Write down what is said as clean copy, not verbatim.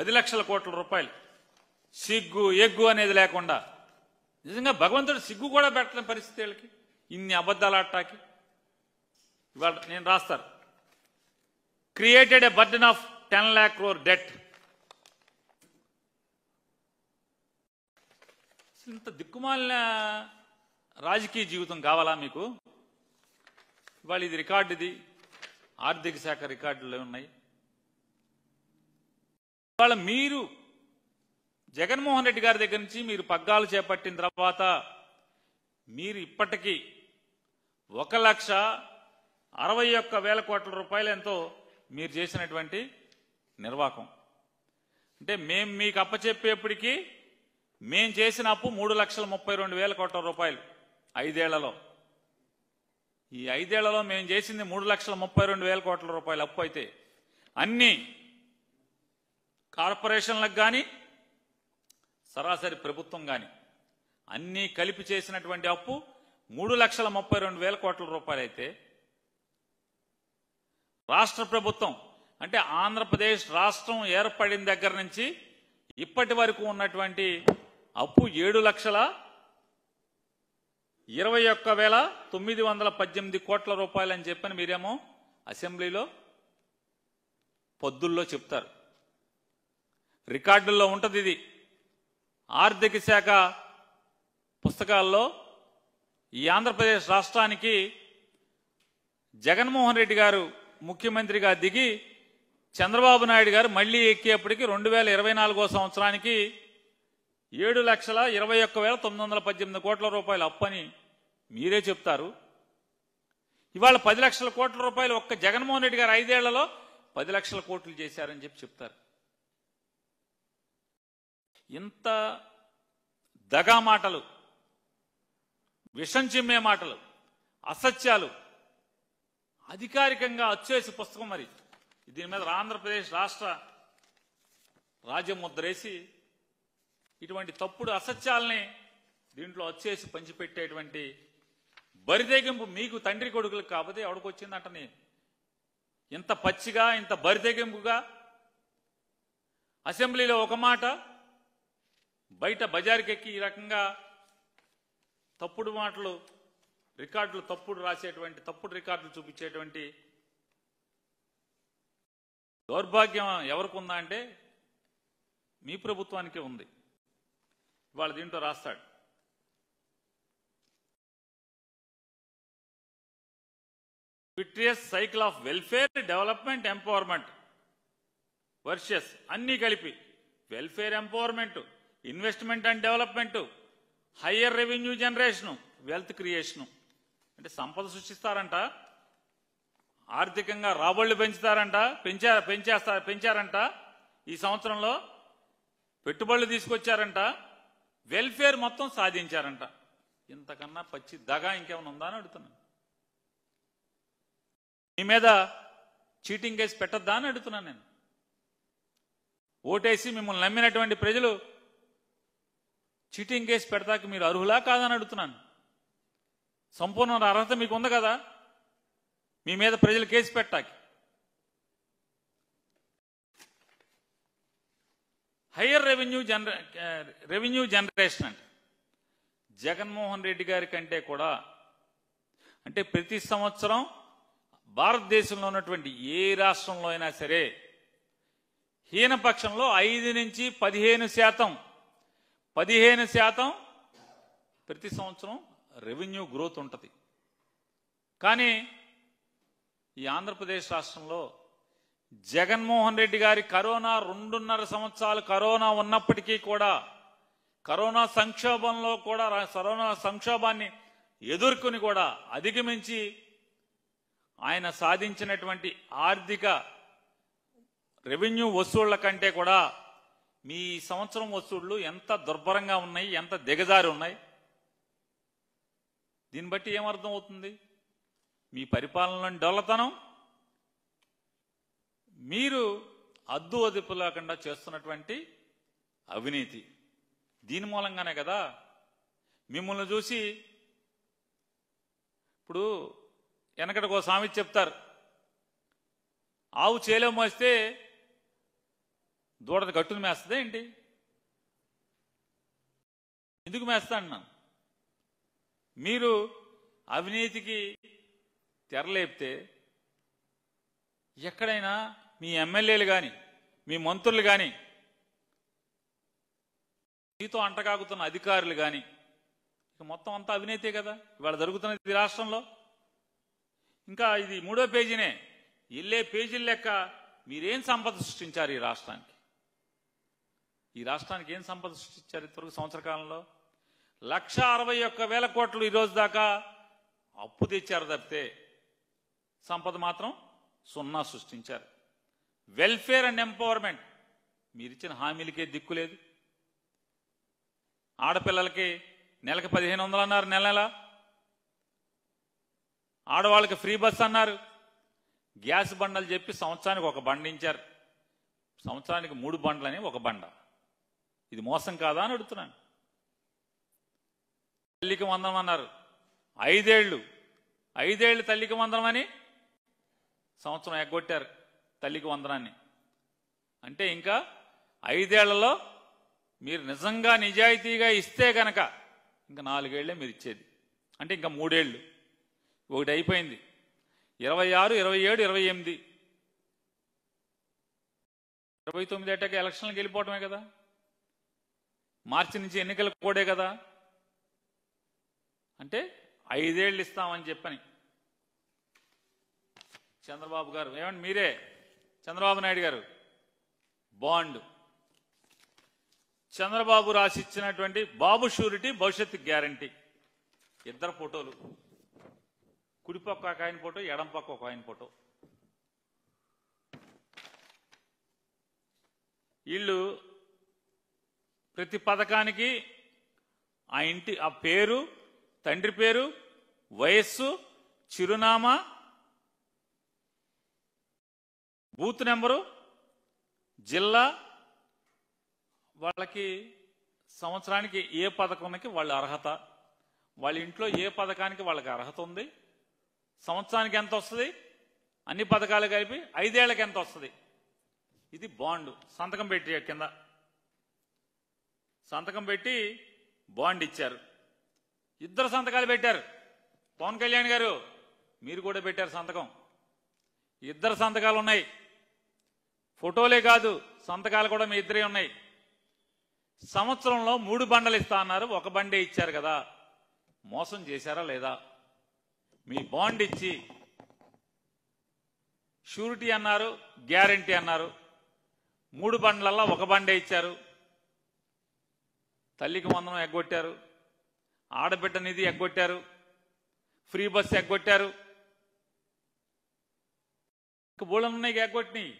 10 లక్షల కోట్ల రూపాయలు సిగ్గు ఎగ్గు అనేది లేకుండా నిజంగా భగవంతుడు సిగ్గు కూడా పెట్టలేని పరిస్థితి వీళ్ళకి ఇన్ని అబద్ధాలు ఆడటానికి ఇవాళ నేను రాస్తారు created a burden of 10 lakh crore debt. ఇంత దిక్కుమాలిన రాజకీయ జీవితం కావాలా మీకు? ఇవాళ ఇది రికార్డు, ఇది ఆర్థిక శాఖ రికార్డులు ఉన్నాయి. ఇవాళ మీరు జగన్మోహన్ రెడ్డి గారి దగ్గర నుంచి మీరు పగ్గాలు చేపట్టిన తర్వాత మీరు ఇప్పటికీ 1,61,000 కోట్ల రూపాయలు ఎంతో మీరు చేసినటువంటి నిర్వాహకం. అంటే మేము మీకు అప్పచెప్పేప్పటికీ మేము చేసిన అప్పు 3,32,000 కోట్ల రూపాయలు 5 ఏళ్లలో. ఈ 5 ఏళ్లలో మేము చేసింది 3,32,000 కోట్ల రూపాయలు అప్పు అయితే అన్ని కార్పొరేషన్లకు కానీ సరాసరి ప్రభుత్వం కానీ అన్నీ కలిపి చేసినటువంటి అప్పు 3,32,000 కోట్ల రూపాయలు అయితే రాష్ట్ర ప్రభుత్వం అంటే ఆంధ్రప్రదేశ్ రాష్ట్రం ఏర్పడిన దగ్గర నుంచి ఇప్పటి వరకు ఉన్నటువంటి అప్పు 7,21,918 కోట్ల రూపాయలు అని చెప్పని మీరేమో అసెంబ్లీలో పొద్దుల్లో చెప్తారు. రికార్డుల్లో ఉంటుంది ఇది. ఆర్థిక శాఖ పుస్తకాల్లో ఈ ఆంధ్రప్రదేశ్ రాష్ట్రానికి జగన్మోహన్ రెడ్డి గారు ముఖ్యమంత్రిగా దిగి చంద్రబాబు నాయుడు గారు మళ్లీ ఎక్కేప్పటికి 2024 సంవత్సరానికి 7,21,918 కోట్ల రూపాయలు అప్పని మీరే చెప్తారు. ఇవాళ 10 లక్షల కోట్ల రూపాయలు ఒక్క జగన్మోహన్ రెడ్డి గారు 5 ఏళ్లలో 10 లక్షల కోట్లు చేశారని చెప్తారు. ఇంత దగా మాటలు, విషం చిమ్మే మాటలు, అసత్యాలు అధికారికంగా అచ్చేసి పుస్తకం మరి దీని మీద ఆంధ్రప్రదేశ్ రాష్ట్ర రాజ్యముద్రేసి ఇటువంటి తప్పుడు అసత్యాలని దీంట్లో వచ్చేసి పంచిపెట్టేటువంటి బరితెగింపు మీకు తండ్రి కొడుకులకు కాకపోతే ఎవడికొచ్చిందంటని ఇంత పచ్చిగా ఇంత బరితెగింపుగా అసెంబ్లీలో ఒక మాట బయట బజారుకెక్కి ఈ రకంగా తప్పుడు మాటలు రికార్డులు తప్పుడు రాసేటువంటి తప్పుడు రికార్డులు చూపించేటువంటి దౌర్భాగ్యం ఎవరికి ఉందా అంటే మీ ప్రభుత్వానికే ఉంది. ఇవాళ దీంట్లో రాస్తాడు vitreous cycle of welfare development empowerment versus అన్నీ కలిపి welfare empowerment, investment and development, higher revenue generation, wealth creation. అంటే సంపద సృష్టిస్తారంట, ఆర్థికంగా రాబడులు పెంచుతారంట, పెంచారంట, ఈ సంవత్సరంలో పెట్టుబడులు తీసుకొచ్చారంట, వెల్ఫేర్ మొత్తం సాధించారంట. ఇంతకన్నా పచ్చి దగా ఇంకేమైనా ఉందా అని అడుగుతున్నాను. మీ మీద చీటింగ్ కేసు పెట్టద్దా అని అడుగుతున్నాను నేను. ఓటేసి మిమ్మల్ని నమ్మినటువంటి ప్రజలు చీటింగ్ కేసు పెడతాకి మీరు అర్హులా కాదని అడుగుతున్నాను. సంపూర్ణ అర్హత మీకు ఉంది కదా మీ మీద ప్రజలు కేసు పెట్టాకి. హయ్యర్ రెవెన్యూ జనరేషన్ అంటే జగన్మోహన్ రెడ్డి గారి కంటే కూడా అంటే ప్రతి సంవత్సరం భారతదేశంలో ఉన్నటువంటి ఏ రాష్ట్రంలో అయినా సరే హీనపక్షంలో 5 నుంచి 15% ప్రతి సంవత్సరం రెవెన్యూ గ్రోత్ ఉంటుంది. కానీ ఈ ఆంధ్రప్రదేశ్ రాష్ట్రంలో జగన్మోహన్ రెడ్డి గారి కరోనా 2.5 సంవత్సరాలు కరోనా ఉన్నప్పటికీ కూడా కరోనా సంక్షోభాన్ని ఎదుర్కొని కూడా అధిగమించి ఆయన సాధించినటువంటి ఆర్థిక రెవెన్యూ వసూళ్ల కంటే కూడా మీ సంవత్సరం వసూళ్లు ఎంత దుర్భరంగా ఉన్నాయి, ఎంత దిగజారి ఉన్నాయి. దీన్ని బట్టి ఏమర్థం అవుతుంది? మీ పరిపాలనలోని డొల్లతనం, మీరు అద్దు అదుపు లేకుండా చేస్తున్నటువంటి అవినీతి. దీని మూలంగానే కదా మిమ్మల్ని చూసి ఇప్పుడు వెనకటికి ఒక సామెత చెప్తారు, ఆవు చేలో మోస్తే దూడది గట్టును మేస్తుందా ఏంటి? ఎందుకు మేస్తా అన్నాను? మీరు అవినీతికి తెరలేపితే ఎక్కడైనా మీ ఎమ్మెల్యేలు కానీ మీ మంత్రులు కానీ మీతో అంటకాగుతున్న అధికారులు కానీ ఇక మొత్తం అంతా అవినీతే కదా ఇవాళ జరుగుతున్నది రాష్ట్రంలో. ఇంకా ఇది 3వ పేజీనే. వెళ్ళే పేజీల లెక్క మీరేం సంపద సృష్టించారు ఈ రాష్ట్రానికి? ఈ రాష్ట్రానికి ఏం సంపద సృష్టించారు ఇంతవరకు సంవత్సర కాలంలో? 1,61,000 కోట్లు ఈ రోజు దాకా అప్పు తెచ్చారు తప్పితే సంపద మాత్రం 0 సృష్టించారు. వెల్ఫేర్ అండ్ ఎంపవర్మెంట్ మీరిచ్చిన హామీలకే దిక్కు లేదు. ఆడపిల్లలకి నెలకి 1,500 అన్నారు, నెల నెల. ఆడవాళ్ళకి ఫ్రీ బస్ అన్నారు. గ్యాస్ బండలు చెప్పి సంవత్సరానికి ఒక బండ ఇచ్చారు. సంవత్సరానికి 3 బండ్లని ఒక బండ. ఇది మోసం కాదా అని అడుగుతున్నాను. తల్లికి వందనం అన్నారు. 5 ఏళ్ళు తల్లికి వందనం అని సంవత్సరం ఎగ్గొట్టారు తల్లికి వందనాన్ని. అంటే ఇంకా 5 ఏళ్లలో మీరు నిజంగా నిజాయితీగా ఇస్తే గనక ఇంకా 4 ఏళ్లే మీరు ఇచ్చేది. అంటే ఇంకా 3 ఏళ్ళు. ఒకటి అయిపోయింది. 26, 27, 28, 29 ఏటాక ఎలక్షన్లకు వెళ్ళిపోవటమే కదా. మార్చి నుంచి ఎన్నికలు కూడే కదా. అంటే 5 ఏళ్ళు ఇస్తామని చెప్పని చంద్రబాబు గారు, ఏమండి మీరే చంద్రబాబు నాయుడు గారు బాండ్ చంద్రబాబు రాసిచ్చినటువంటి బాబు షూరిటీ భవిష్యత్తు గ్యారంటీ 2 ఫోటోలు, కుడిపక్క ఒక ఆయన ఫోటో, ఎడం పక్క ఒక ఆయన ఫోటో. వీళ్ళు ప్రతి పథకానికి ఆ పేరు, తండ్రి పేరు, వయస్సు, చిరునామా, బూత్ నెంబరు, జిల్లా, వాళ్ళకి సంవత్సరానికి ఏ పథకానికి వాళ్ళ అర్హత, వాళ్ళ ఇంట్లో ఏ పథకానికి వాళ్ళకి అర్హత ఉంది, సంవత్సరానికి ఎంత వస్తుంది, అన్ని పథకాలు కలిపి 5 ఏళ్లకి ఎంత వస్తుంది. ఇది బాండ్. సంతకం పెట్టి కింద సంతకం పెట్టి బాండ్ ఇచ్చారు. 2 సంతకాలు పెట్టారు. పవన్ కళ్యాణ్ గారు మీరు కూడా పెట్టారు సంతకం. 2 సంతకాలు ఉన్నాయి. ఫోటోలే కాదు, సంతకాలు కూడా మీ 2 ఉన్నాయి. సంవత్సరంలో 3 బండలు ఇస్తా అన్నారు, 1 బండే ఇచ్చారు కదా. మోసం చేశారా లేదా? మీ బాండ్ ఇచ్చి షూరిటీ అన్నారు, గ్యారంటీ అన్నారు. 3 బండ్లల్లో 1 బండే ఇచ్చారు. తల్లికి వందనం ఎగ్గొట్టారు, ఆడబిడ్డ నిధి ఎగ్గొట్టారు, ఫ్రీ బస్ ఎగ్గొట్టారు. ఇంకా బోళ్ళనున్నాయి ఎగ్గొట్టినాయి.